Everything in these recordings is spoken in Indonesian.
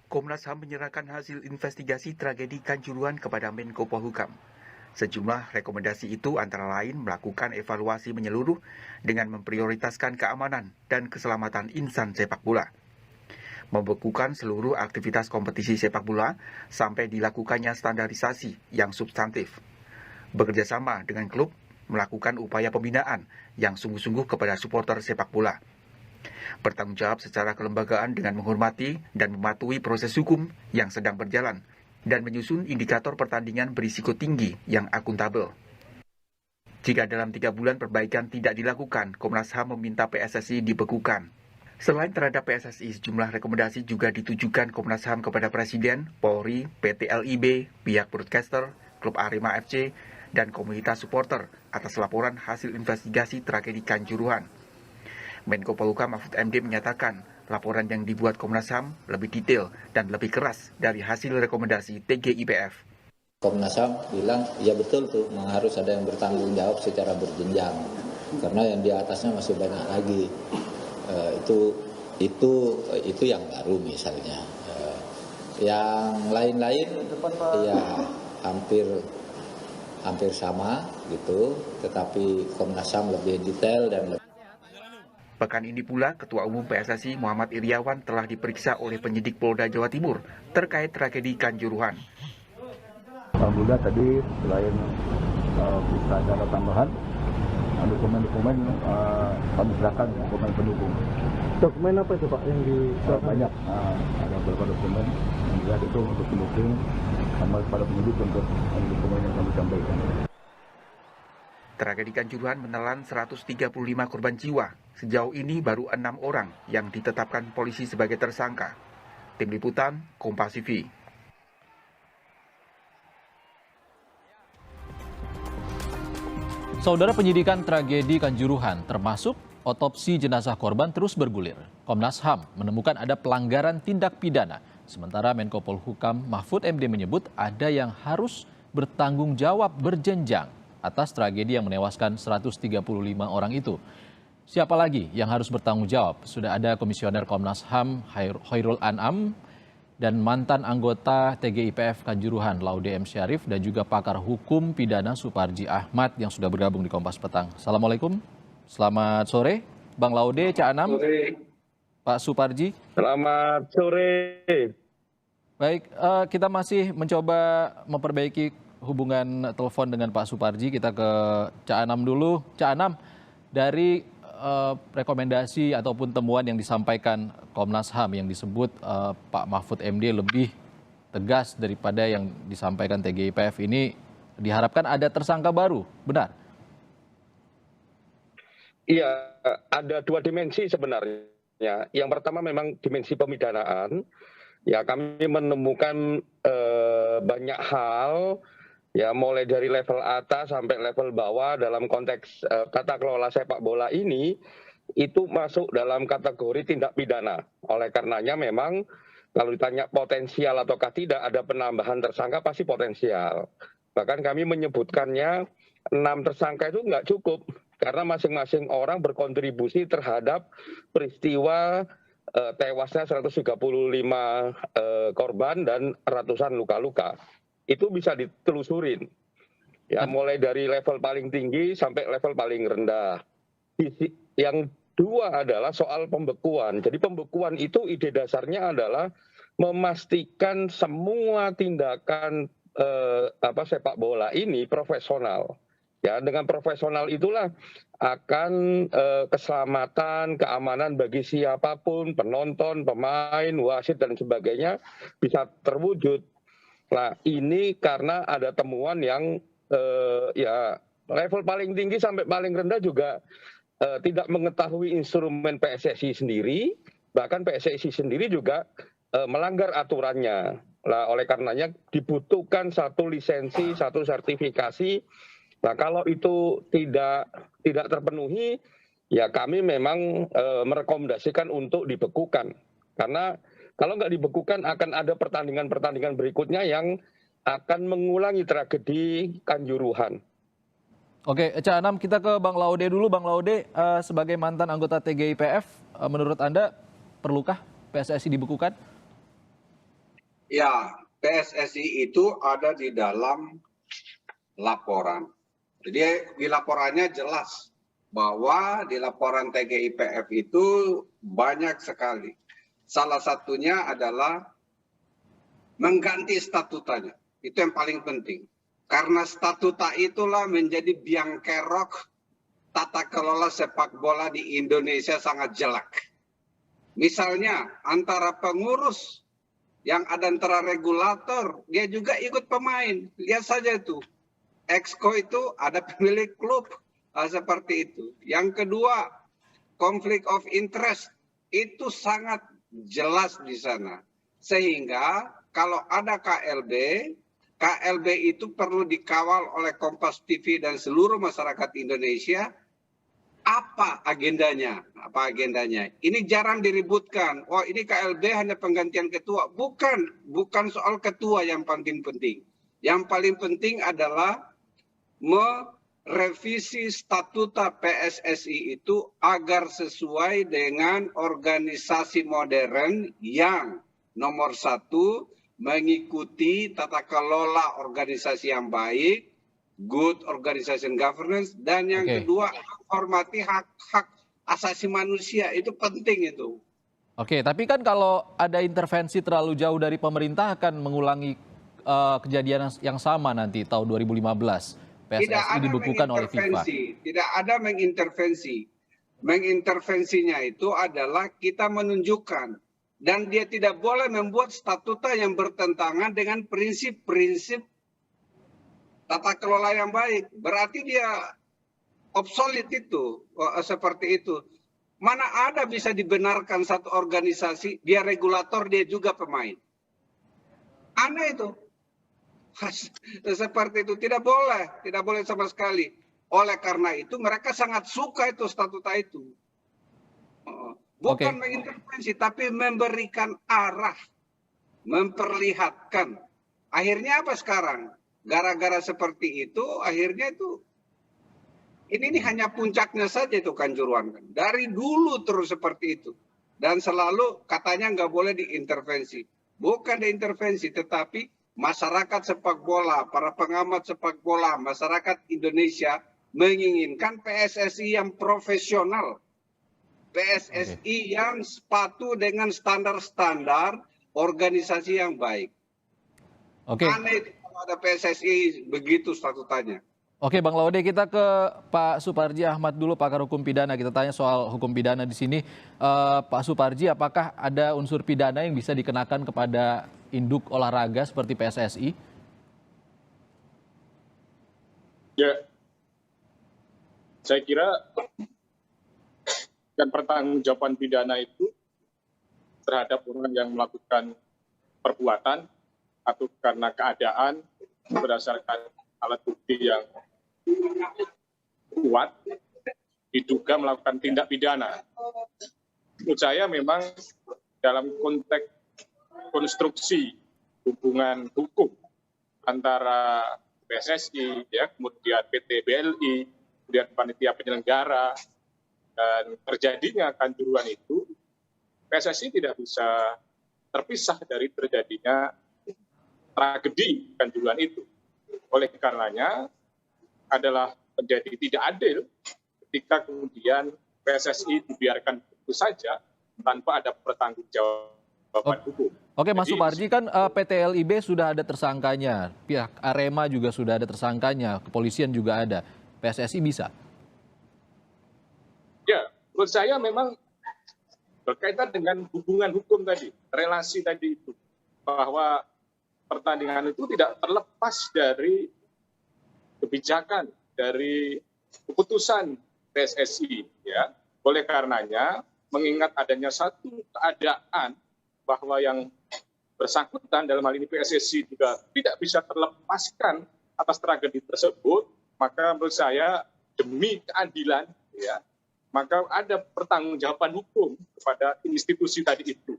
Komnas HAM menyerahkan hasil investigasi tragedi Kanjuruhan kepada Menko Polhukam. Sejumlah rekomendasi itu antara lain melakukan evaluasi menyeluruh dengan memprioritaskan keamanan dan keselamatan insan sepak bola. Membekukan seluruh aktivitas kompetisi sepak bola sampai dilakukannya standarisasi yang substantif. Bekerjasama dengan klub melakukan upaya pembinaan yang sungguh-sungguh kepada supporter sepak bola. Bertanggung jawab secara kelembagaan dengan menghormati dan mematuhi proses hukum yang sedang berjalan dan menyusun indikator pertandingan berisiko tinggi yang akuntabel. Jika dalam 3 bulan perbaikan tidak dilakukan, Komnas HAM meminta PSSI dibekukan. Selain terhadap PSSI, sejumlah rekomendasi juga ditujukan Komnas HAM kepada Presiden, Polri, PT LIB, pihak broadcaster, klub Arema FC, dan komunitas supporter atas laporan hasil investigasi tragedi Kanjuruhan. Menko Polhukam Mahfud MD menyatakan laporan yang dibuat Komnas HAM lebih detail dan lebih keras dari hasil rekomendasi TGIPF. Komnas HAM bilang, ya betul tuh, harus ada yang bertanggung jawab secara berjenjang, karena yang di atasnya masih banyak lagi. Itu yang baru misalnya. Yang lain-lain ya hampir sama gitu, tetapi Komnas HAM lebih detail dan lebih. Pekan ini pula, Ketua Umum PSSI Muhammad Iriawan telah diperiksa oleh penyidik Polda Jawa Timur terkait tragedi Kanjuruhan. Alhamdulillah tadi selain bisa ada tambahan, dokumen-dokumen kami serahkan dokumen pendukung. Dokumen apa itu Pak yang diserahkan? Banyak, ada beberapa dokumen yang dilihat itu untuk pendukung sama kepada penyidik untuk dokumen yang kami sampaikan. Tragedi Kanjuruhan menelan 135 korban jiwa. Sejauh ini baru 6 orang yang ditetapkan polisi sebagai tersangka. Tim Liputan, Kompas TV. Saudara, penyidikan tragedi Kanjuruhan termasuk otopsi jenazah korban terus bergulir. Komnas HAM menemukan ada pelanggaran tindak pidana. Sementara Menko Polhukam Mahfud MD menyebut ada yang harus bertanggung jawab berjenjang atas tragedi yang menewaskan 135 orang itu. Siapa lagi yang harus bertanggung jawab? Sudah ada Komisioner Komnas HAM Khairul An'am dan mantan anggota TGIPF Kanjuruhan Laude M. Syarif dan juga pakar hukum pidana Suparji Ahmad yang sudah bergabung di Kompas Petang. Assalamualaikum, selamat sore Bang Laude, Cak Anam, Pak Suparji. Selamat sore. Baik, kita masih mencoba memperbaiki hubungan telepon dengan Pak Suparji. Kita ke Cak Anam dulu. Cak Anam, dari rekomendasi ataupun temuan yang disampaikan Komnas HAM yang disebut Pak Mahfud MD lebih tegas daripada yang disampaikan TGIPF ini, diharapkan ada tersangka baru, benar? Iya, ada 2 dimensi sebenarnya. Yang pertama memang dimensi pemidanaan. Ya, kami menemukan banyak hal, ya mulai dari level atas sampai level bawah dalam konteks tata kelola sepak bola ini, itu masuk dalam kategori tindak pidana. Oleh karenanya memang kalau ditanya potensial ataukah tidak ada penambahan tersangka, pasti potensial. Bahkan kami menyebutkannya 6 tersangka itu nggak cukup, karena masing-masing orang berkontribusi terhadap peristiwa tewasnya 135 korban dan ratusan luka-luka. Itu bisa ditelusurin, ya mulai dari level paling tinggi sampai level paling rendah. Yang 2 adalah soal pembekuan. Jadi pembekuan itu ide dasarnya adalah memastikan semua tindakan sepak bola ini profesional. Ya, dengan profesional itulah akan keselamatan, keamanan bagi siapapun, penonton, pemain, wasit dan sebagainya bisa terwujud. Nah, ini karena ada temuan yang ya level paling tinggi sampai paling rendah juga tidak mengetahui instrumen PSSI sendiri, bahkan PSSI sendiri juga melanggar aturannya. Nah, oleh karenanya dibutuhkan satu lisensi, satu sertifikasi. Nah, kalau itu tidak terpenuhi, ya kami memang merekomendasikan untuk dibekukan. Karena kalau nggak dibekukan akan ada pertandingan-pertandingan berikutnya yang akan mengulangi tragedi Kanjuruhan. Oke, Cak Anam, kita ke Bang Laude dulu. Bang Laude, sebagai mantan anggota TGIPF, menurut Anda perlukah PSSI dibekukan? Ya, PSSI itu ada di dalam laporan. Jadi di laporannya jelas bahwa di laporan TGIPF itu banyak sekali. Salah satunya adalah mengganti statutanya. Itu yang paling penting. Karena statuta itulah menjadi biang kerok tata kelola sepak bola di Indonesia sangat jelek. Misalnya antara pengurus yang ada antara regulator, dia juga ikut pemain. Lihat saja itu. Exco itu ada pemilik klub seperti itu. Yang kedua, conflict of interest itu sangat jelas di sana. Sehingga kalau ada KLB itu perlu dikawal oleh Kompas TV dan seluruh masyarakat Indonesia. Apa agendanya? Ini jarang diributkan. Oh, ini KLB hanya penggantian ketua. Bukan soal ketua yang paling penting. Yang paling penting adalah merevisi statuta PSSI itu agar sesuai dengan organisasi modern yang nomor 1 mengikuti tata kelola organisasi yang baik, good organization governance, dan yang kedua hormati hak-hak asasi manusia. Itu penting itu. Oke, tapi kan kalau ada intervensi terlalu jauh dari pemerintah akan mengulangi kejadian yang sama nanti tahun 2015. PSSI dibekukan oleh FIFA. Tidak ada mengintervensi. Mengintervensinya itu adalah kita menunjukkan. Dan dia tidak boleh membuat statuta yang bertentangan dengan prinsip-prinsip tata kelola yang baik. Berarti dia obsolete itu, seperti itu. Mana ada bisa dibenarkan satu organisasi, dia regulator, dia juga pemain. Aneh itu. Seperti itu, tidak boleh sama sekali. Oleh karena itu, mereka sangat suka itu statuta itu. Bukan mengintervensi, tapi memberikan arah, memperlihatkan. Akhirnya apa sekarang? Gara-gara seperti itu, akhirnya itu ini hanya puncaknya saja itu Kanjuruhan. Dari dulu terus seperti itu. Dan selalu katanya nggak boleh diintervensi. Bukan diintervensi, tetapi masyarakat sepak bola, para pengamat sepak bola, masyarakat Indonesia menginginkan PSSI yang profesional. PSSI yang sepatu dengan standar-standar organisasi yang baik. Aneh itu kalau ada PSSI begitu statutanya. Oke, Bang Laude, kita ke Pak Suparji Ahmad dulu, pakar hukum pidana. Kita tanya soal hukum pidana di sini. Pak Suparji, apakah ada unsur pidana yang bisa dikenakan kepada induk olahraga seperti PSSI? Ya, saya kira dan pertanggungjawaban pidana itu terhadap orang yang melakukan perbuatan atau karena keadaan berdasarkan alat bukti yang kuat diduga melakukan tindak pidana. Menurut saya memang dalam konteks konstruksi hubungan hukum antara PSSI, ya, kemudian PT BLI, kemudian panitia penyelenggara, dan terjadinya Kanjuruhan itu, PSSI tidak bisa terpisah dari terjadinya tragedi Kanjuruhan itu. Oleh karenanya adalah menjadi tidak adil ketika kemudian PSSI dibiarkan begitu saja tanpa ada pertanggungjawaban hukum. Oke, Mas Suparji, kan PT LIB sudah ada tersangkanya, pihak Arema juga sudah ada tersangkanya, kepolisian juga ada. PSSI bisa? Ya, menurut saya memang berkaitan dengan hubungan hukum tadi, relasi tadi itu, bahwa pertandingan itu tidak terlepas dari kebijakan, dari keputusan PSSI, ya. Oleh karenanya, mengingat adanya satu keadaan bahwa yang bersangkutan dalam hal ini PSSI juga tidak bisa terlepaskan atas tragedi tersebut, maka menurut saya demi keadilan, ya, maka ada pertanggungjawaban hukum kepada institusi tadi itu.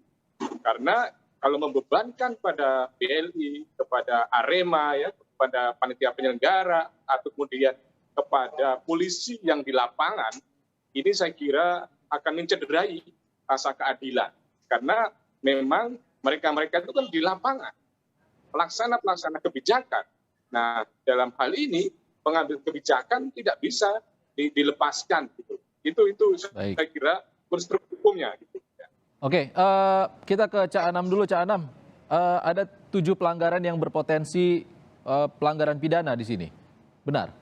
Karena kalau membebankan pada BLI, kepada Arema, ya, kepada panitia penyelenggara, atau kemudian kepada polisi yang di lapangan, ini saya kira akan mencederai rasa keadilan. Karena memang mereka-mereka itu kan di lapangan, pelaksana kebijakan. Nah, dalam hal ini pengambil kebijakan tidak bisa dilepaskan gitu. Itu saya kira konstruksi hukumnya gitu. Oke, kita ke Cak Anam dulu. Cak Anam, ada 7 pelanggaran yang berpotensi pelanggaran pidana di sini, benar?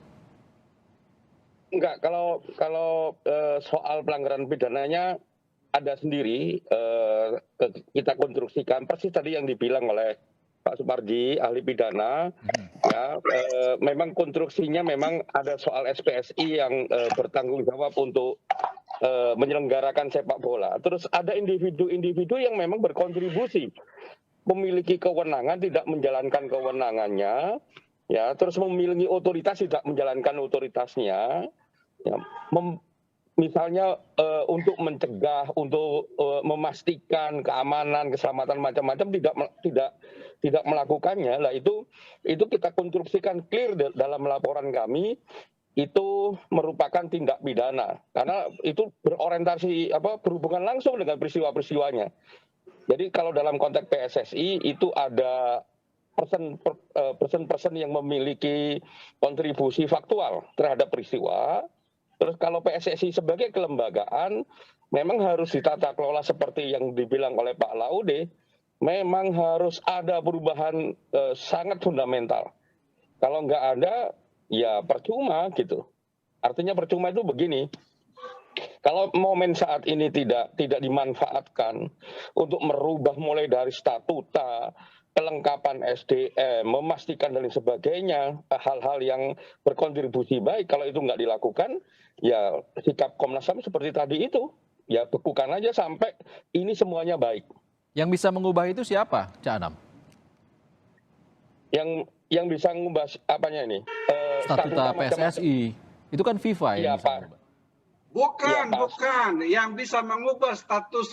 Enggak, kalau soal pelanggaran pidananya ada sendiri, kita konstruksikan persis tadi yang dibilang oleh Pak Suparji, ahli pidana, ya, memang konstruksinya memang ada soal SPSI yang bertanggung jawab untuk menyelenggarakan sepak bola. Terus ada individu-individu yang memang berkontribusi, memiliki kewenangan tidak menjalankan kewenangannya, ya, terus memiliki otoritas tidak menjalankan otoritasnya, ya, misalnya untuk mencegah, untuk memastikan keamanan, keselamatan macam-macam tidak melakukannya. Lah itu kita konstruksikan clear dalam laporan kami, itu merupakan tindak pidana karena itu berorientasi berhubungan langsung dengan peristiwa-peristiwanya. Jadi kalau dalam konteks PSSI itu ada person yang memiliki kontribusi faktual terhadap peristiwa. Terus kalau PSSI sebagai kelembagaan memang harus ditata kelola seperti yang dibilang oleh Pak Laude, memang harus ada perubahan sangat fundamental. Kalau nggak ada, ya percuma gitu. Artinya percuma itu begini, kalau momen saat ini tidak dimanfaatkan untuk merubah mulai dari statuta, kelengkapan SDM, memastikan dan lain sebagainya, hal-hal yang berkontribusi baik, kalau itu nggak dilakukan, ya sikap Komnas HAM seperti tadi itu, ya bekukan aja sampai ini semuanya baik. Yang bisa mengubah itu siapa, Cak Anam? Yang bisa mengubah apanya ini? Statuta PSSI, itu kan FIFA yang bisa mengubah. Bukan. Yang bisa mengubah status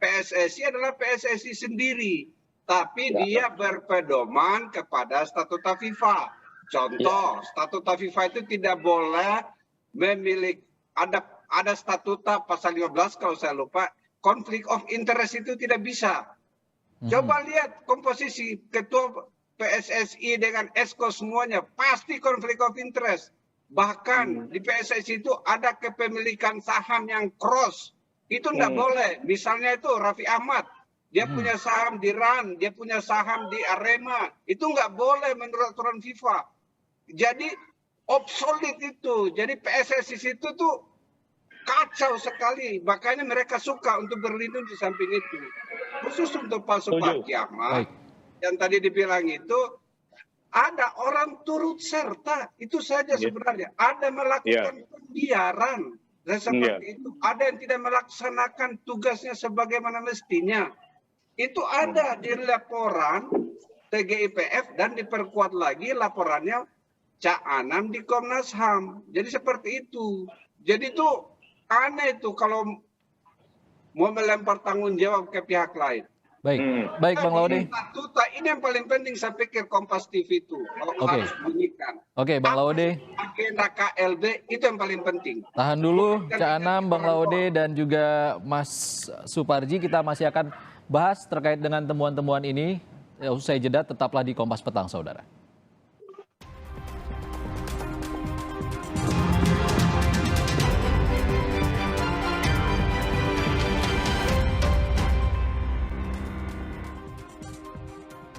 PSSI adalah PSSI sendiri. Tapi dia berpedoman kepada statuta FIFA. Contoh, statuta FIFA itu tidak boleh memiliki, ada statuta pasal 15 kalau saya lupa, konflik of interest itu tidak bisa. Coba lihat komposisi ketua PSSI dengan ESCO semuanya, pasti konflik of interest. Bahkan di PSSI itu ada kepemilikan saham yang cross. Itu tidak boleh. Misalnya itu Raffi Ahmad. Dia punya saham di RAN, dia punya saham di Arema. Itu nggak boleh menurut aturan FIFA. Jadi obsolete itu. Jadi PSSI itu tuh kacau sekali. Makanya mereka suka untuk berlindung di samping itu. Khusus untuk Pak Suparji Ahmad, yang tadi dibilang itu, ada orang turut serta. Itu saja sebenarnya. Ada melakukan pembiaran. Dan seperti itu. Ada yang tidak melaksanakan tugasnya sebagaimana mestinya. Itu ada di laporan TGIPF dan diperkuat lagi laporannya Cak Anam di Komnas HAM. Jadi seperti itu. Jadi itu aneh itu kalau mau melempar tanggung jawab ke pihak lain. Baik Bang Laude. Statuta ini yang paling penting saya pikir Kompas TV itu harus bunyikan. Oke, Bang Laude. Agenda KLB itu yang paling penting. Tahan dulu Cak Anam, Bang Laude dan juga Mas Suparji, kita masih akan bahas terkait dengan temuan-temuan ini. Usai jeda tetaplah di Kompas Petang, saudara.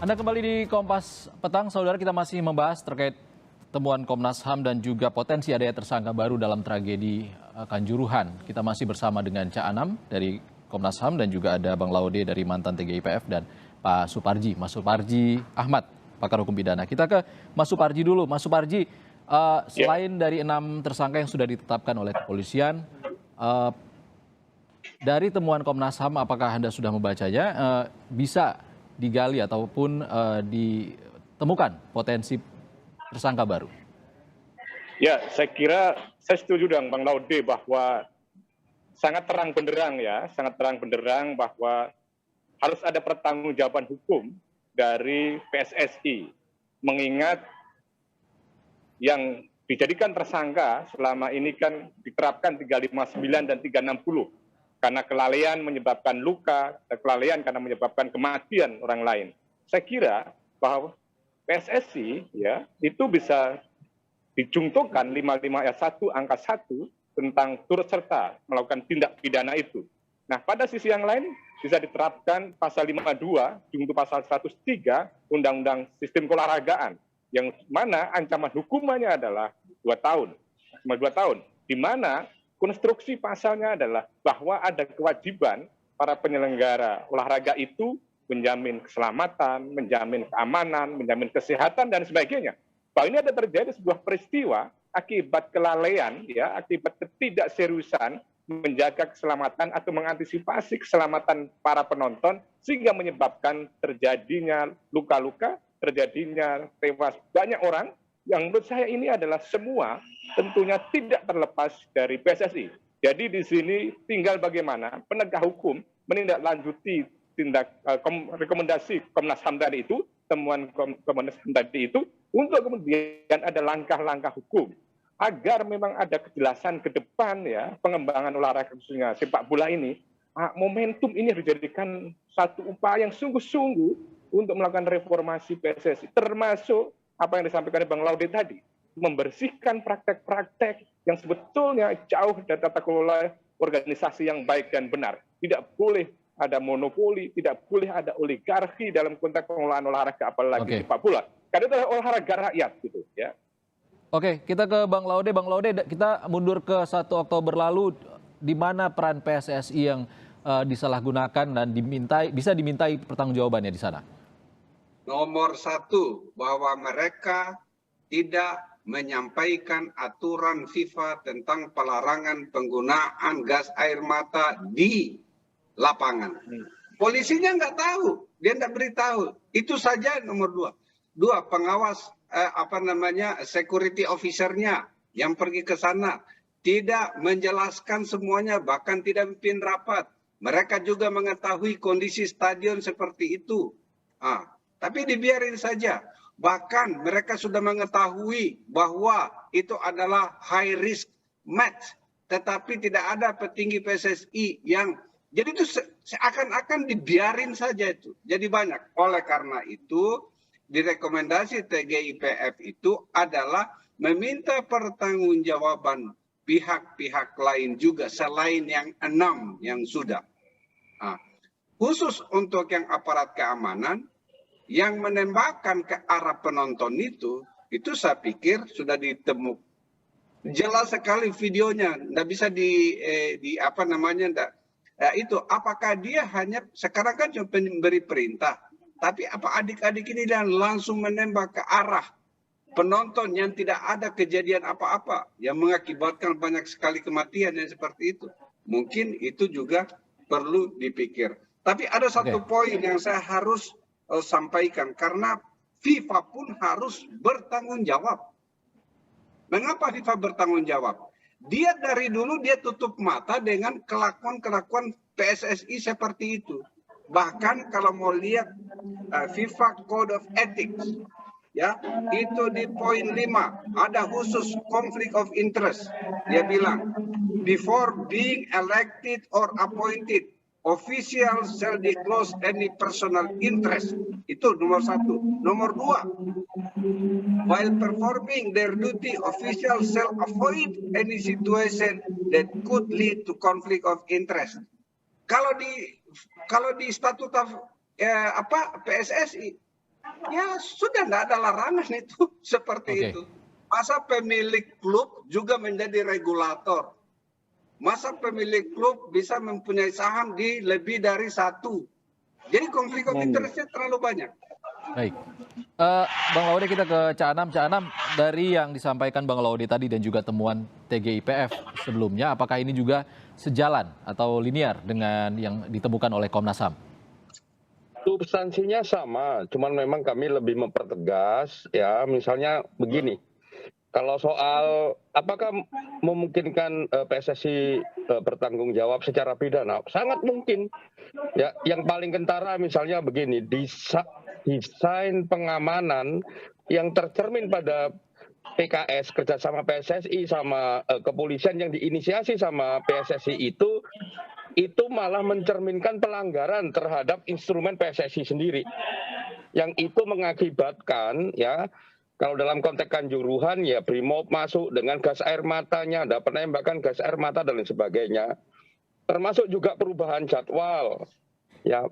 Anda kembali di Kompas Petang, saudara. Kita masih membahas terkait temuan Komnas HAM dan juga potensi adanya tersangka baru dalam tragedi Kanjuruhan. Kita masih bersama dengan Cak Anam dari Komnas HAM dan juga ada Bang Laude dari mantan TGIPF dan Pak Suparji, Mas Suparji Ahmad, pakar hukum pidana. Kita ke Mas Suparji dulu. Mas Suparji, selain dari 6 tersangka yang sudah ditetapkan oleh kepolisian, dari temuan Komnas HAM, apakah Anda sudah membacanya, bisa digali ataupun ditemukan potensi tersangka baru? Ya, saya kira saya setuju dengan Bang Laude bahwa sangat terang benderang bahwa harus ada pertanggungjawaban hukum dari PSSI, mengingat yang dijadikan tersangka selama ini kan diterapkan 359 dan 360 karena kelalaian menyebabkan luka, kelalaian karena menyebabkan kematian orang lain. Saya kira bahwa PSSI ya itu bisa dijungtokan 55 ayat 1 angka 1 tentang turut serta melakukan tindak pidana itu. Nah, pada sisi yang lain bisa diterapkan pasal 52 junto pasal 103 Undang-Undang Sistem Keolahragaan yang mana ancaman hukumannya adalah 2 tahun. Cuma 2 tahun. Di mana konstruksi pasalnya adalah bahwa ada kewajiban para penyelenggara olahraga itu menjamin keselamatan, menjamin keamanan, menjamin kesehatan dan sebagainya. Bahwa ini ada terjadi sebuah peristiwa akibat kelalaian, ya, akibat ketidakseriusan menjaga keselamatan atau mengantisipasi keselamatan para penonton sehingga menyebabkan terjadinya luka-luka, terjadinya tewas banyak orang. Yang menurut saya ini adalah semua tentunya tidak terlepas dari PSSI. Jadi di sini tinggal bagaimana penegak hukum menindaklanjuti rekomendasi Komnas HAM tadi itu, temuan Komnas HAM tadi itu, untuk kemudian ada langkah-langkah hukum agar memang ada kejelasan ke depan ya pengembangan olahraga khususnya sepak bola ini. Momentum ini dijadikan satu upaya yang sungguh-sungguh untuk melakukan reformasi PSSI, termasuk apa yang disampaikan Bang Laude tadi, membersihkan praktek-praktek yang sebetulnya jauh dari tata kelola organisasi yang baik dan benar. Tidak boleh ada monopoli, tidak boleh ada oligarki dalam konteks pengelolaan olahraga, apalagi sepak bola. Karena itu adalah olahraga rakyat gitu ya. Oke, kita ke Bang Laude. Bang Laude, kita mundur ke 1 Oktober lalu, di mana peran PSSI yang disalahgunakan dan bisa dimintai pertanggungjawabannya di sana? Nomor 1, bahwa mereka tidak menyampaikan aturan FIFA tentang pelarangan penggunaan gas air mata di lapangan. Polisinya nggak tahu, dia nggak beritahu. Itu saja nomor 2. 2, pengawas security officer-nya yang pergi ke sana tidak menjelaskan semuanya, bahkan tidak pimpin rapat. Mereka juga mengetahui kondisi stadion seperti itu. Tapi dibiarin saja. Bahkan mereka sudah mengetahui bahwa itu adalah high risk match, tetapi tidak ada petinggi PSSI yang, jadi itu seakan-akan dibiarin saja itu. Jadi banyak. Oleh karena itu, di rekomendasi TGIPF itu adalah meminta pertanggungjawaban pihak-pihak lain juga selain yang 6 yang sudah. Khusus untuk yang aparat keamanan yang menembakkan ke arah penonton itu saya pikir sudah ditemukan. Jelas sekali videonya, nggak bisa itu apakah dia hanya sekarang kan cuma memberi perintah, tapi apa adik-adik ini dan langsung menembak ke arah penonton yang tidak ada kejadian apa-apa yang mengakibatkan banyak sekali kematian yang seperti itu. Mungkin itu juga perlu dipikir. Tapi ada satu poin yang saya harus sampaikan, karena FIFA pun harus bertanggung jawab. Mengapa FIFA bertanggung jawab? Dia dari dulu dia tutup mata dengan kelakuan-kelakuan PSSI seperti itu. Bahkan kalau mau lihat FIFA Code of Ethics, ya itu di poin 5 ada khusus conflict of interest. Dia bilang, before being elected or appointed, officials shall disclose any personal interest. Itu nomor 1. Nomor 2, while performing their duty, officials shall avoid any situation that could lead to conflict of interest. Kalau di statuta PSSI, ya sudah tidak ada larangan itu seperti itu. Masa pemilik klub juga menjadi regulator? Masa pemilik klub bisa mempunyai saham di lebih dari 1? Jadi konflik of interest-nya terlalu banyak. Baik. Bang Laude, kita ke Cak Anam. Cak Anam, dari yang disampaikan Bang Laude tadi dan juga temuan TGIPF sebelumnya, apakah ini juga sejalan atau linear dengan yang ditemukan oleh Komnas HAM? Substansinya sama, cuman memang kami lebih mempertegas, ya misalnya begini. Kalau soal apakah memungkinkan PSSI bertanggung jawab secara pidana, sangat mungkin. Ya, yang paling kentara misalnya begini, desain pengamanan yang tercermin pada PKS kerjasama PSSI sama kepolisian yang diinisiasi sama PSSI itu malah mencerminkan pelanggaran terhadap instrumen PSSI sendiri. yang itu mengakibatkan ya, kalau dalam konteks Kanjuruhan ya Brimob masuk dengan gas air matanya, ada penembakan gas air mata dan lain sebagainya. Termasuk juga perubahan jadwal. Ya,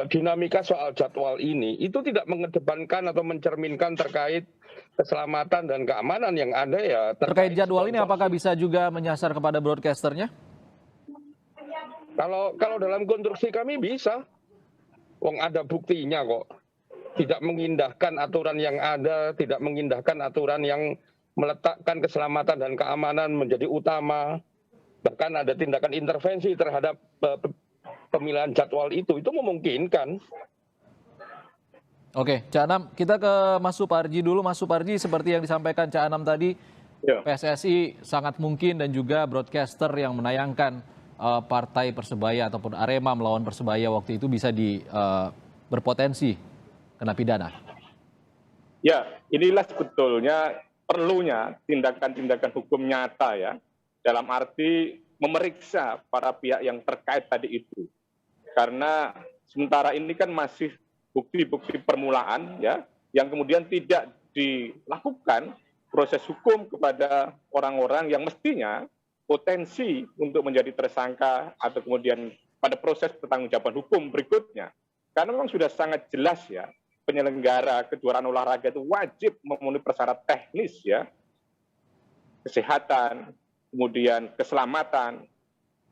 dinamika soal jadwal ini itu tidak mengedepankan atau mencerminkan terkait keselamatan dan keamanan yang ada ya. Terkait jadwal ini apakah bisa juga menyasar kepada broadcasternya? Kalau dalam konstruksi kami bisa. Wong ada buktinya kok. Tidak mengindahkan aturan yang ada, tidak mengindahkan aturan yang meletakkan keselamatan dan keamanan menjadi utama. Bahkan ada tindakan intervensi terhadap pemilihan jadwal itu memungkinkan. Oke, Cak Anam, kita ke Mas Suparji dulu. Mas Suparji, seperti yang disampaikan Cak Anam tadi, PSSI sangat mungkin dan juga broadcaster yang menayangkan partai Persebaya ataupun Arema melawan Persebaya waktu itu bisa berpotensi kena pidana. Ya, inilah sebetulnya perlunya tindakan-tindakan hukum nyata ya, dalam arti memeriksa para pihak yang terkait tadi itu. Karena sementara ini kan masih bukti-bukti permulaan ya, yang kemudian tidak dilakukan proses hukum kepada orang-orang yang mestinya potensi untuk menjadi tersangka atau kemudian pada proses pertanggungjawaban hukum berikutnya. Karena memang sudah sangat jelas ya, penyelenggara kejuaraan olahraga itu wajib memenuhi persyarat teknis ya, kesehatan, kemudian keselamatan,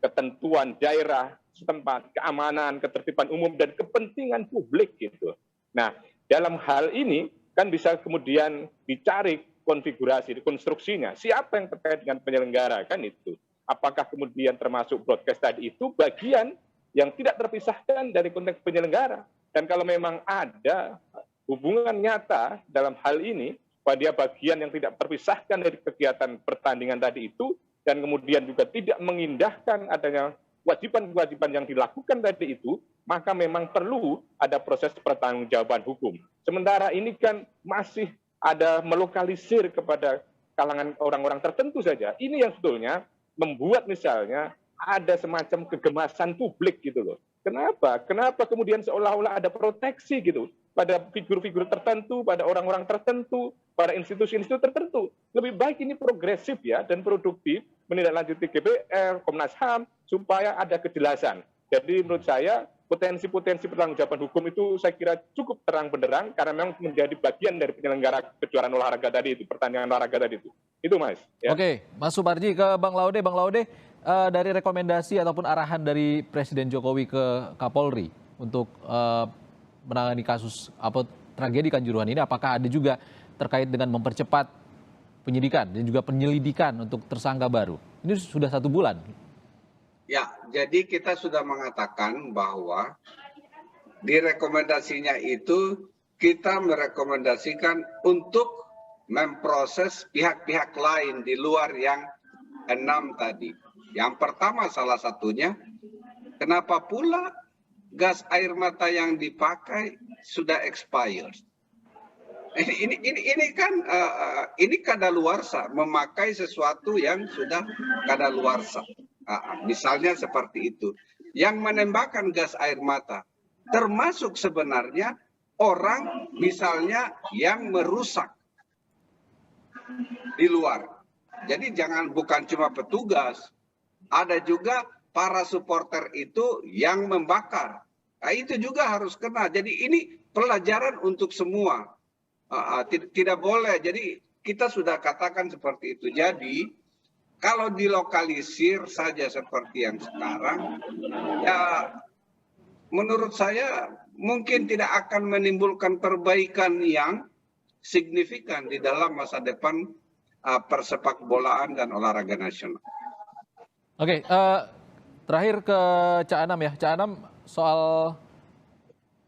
ketentuan daerah setempat, keamanan, ketertiban umum, dan kepentingan publik gitu. Nah, dalam hal ini kan bisa kemudian dicari konfigurasi, konstruksinya. Siapa yang terkait dengan penyelenggara kan itu? Apakah kemudian termasuk broadcast tadi itu bagian yang tidak terpisahkan dari konteks penyelenggara? Dan kalau memang ada hubungan nyata dalam hal ini, bahwa dia bagian yang tidak terpisahkan dari kegiatan pertandingan tadi itu, dan kemudian juga tidak mengindahkan adanya kewajiban-kewajiban yang dilakukan tadi itu, maka memang perlu ada proses pertanggungjawaban hukum. Sementara ini kan masih ada melokalisir kepada kalangan orang-orang tertentu saja. Ini yang sebetulnya membuat misalnya ada semacam kegemasan publik gitu loh. Kenapa? Kenapa kemudian seolah-olah ada proteksi gitu pada figur-figur tertentu, pada orang-orang tertentu, pada institusi-institusi tertentu. Lebih baik ini progresif ya dan produktif menindaklanjuti GPR, Komnas HAM supaya ada kejelasan. Jadi menurut saya potensi-potensi pertanggungjawaban hukum itu saya kira cukup terang benderang karena memang menjadi bagian dari penyelenggara kejuaraan olahraga tadi itu, pertandingan olahraga tadi itu. Itu Mas. Ya. Oke, Mas Suparji ke Bang Laude. Bang Laude, dari rekomendasi ataupun arahan dari Presiden Jokowi ke Kapolri untuk menangani kasus tragedi Kanjuruhan ini, apakah ada juga terkait dengan mempercepat penyidikan dan juga penyelidikan untuk tersangka baru? Ini sudah 1 bulan. Ya, jadi kita sudah mengatakan bahwa di rekomendasinya itu kita merekomendasikan untuk memproses pihak-pihak lain di luar yang 6 tadi. Yang pertama salah satunya, kenapa pula gas air mata yang dipakai sudah expired? Ini kan ini kadaluarsa, memakai sesuatu yang sudah kadaluarsa. Misalnya seperti itu. Yang menembakkan gas air mata termasuk sebenarnya orang misalnya yang merusak di luar. Jadi bukan cuma petugas, ada juga para supporter itu yang membakar. Nah, itu juga harus kena. Jadi ini pelajaran untuk semua. Tidak boleh. Jadi kita sudah katakan seperti itu. Jadi kalau dilokalisir saja seperti yang sekarang, ya menurut saya mungkin tidak akan menimbulkan perbaikan yang signifikan di dalam masa depan persepak bolaan dan olahraga nasional. Oke, terakhir ke Cak Anam ya. Cak Anam, soal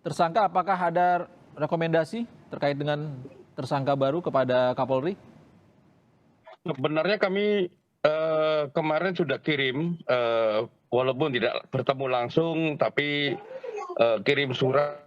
tersangka apakah ada rekomendasi terkait dengan tersangka baru kepada Kapolri? Sebenarnya kami kemarin sudah kirim, walaupun tidak bertemu langsung, tapi kirim surat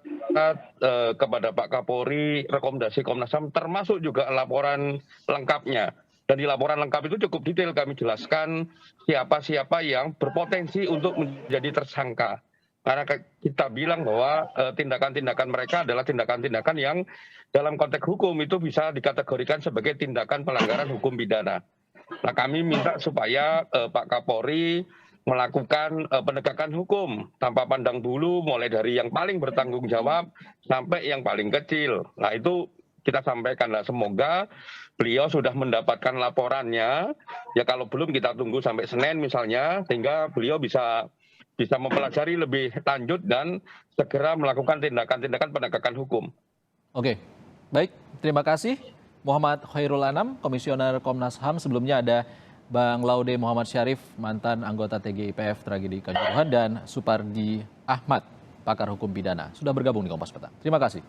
kepada Pak Kapolri, rekomendasi Komnas HAM, termasuk juga laporan lengkapnya. Dan di laporan lengkap itu cukup detail kami jelaskan siapa-siapa yang berpotensi untuk menjadi tersangka. Karena kita bilang bahwa tindakan-tindakan mereka adalah tindakan-tindakan yang dalam konteks hukum itu bisa dikategorikan sebagai tindakan pelanggaran hukum pidana. Nah, kami minta supaya Pak Kapolri melakukan penegakan hukum tanpa pandang bulu, mulai dari yang paling bertanggung jawab sampai yang paling kecil. Nah, itu kita sampaikan. Nah, semoga beliau sudah mendapatkan laporannya. Ya kalau belum kita tunggu sampai Senin misalnya, sehingga beliau bisa mempelajari lebih lanjut dan segera melakukan tindakan-tindakan penegakan hukum. Oke, baik. Terima kasih Muhammad Khairul Anam, Komisioner Komnas HAM. Sebelumnya ada Bang Laude Muhammad Syarif, mantan anggota TGIPF Tragedi Kanjuruhan, dan Supardi Ahmad, pakar hukum pidana, sudah bergabung di Kompas Petang. Terima kasih.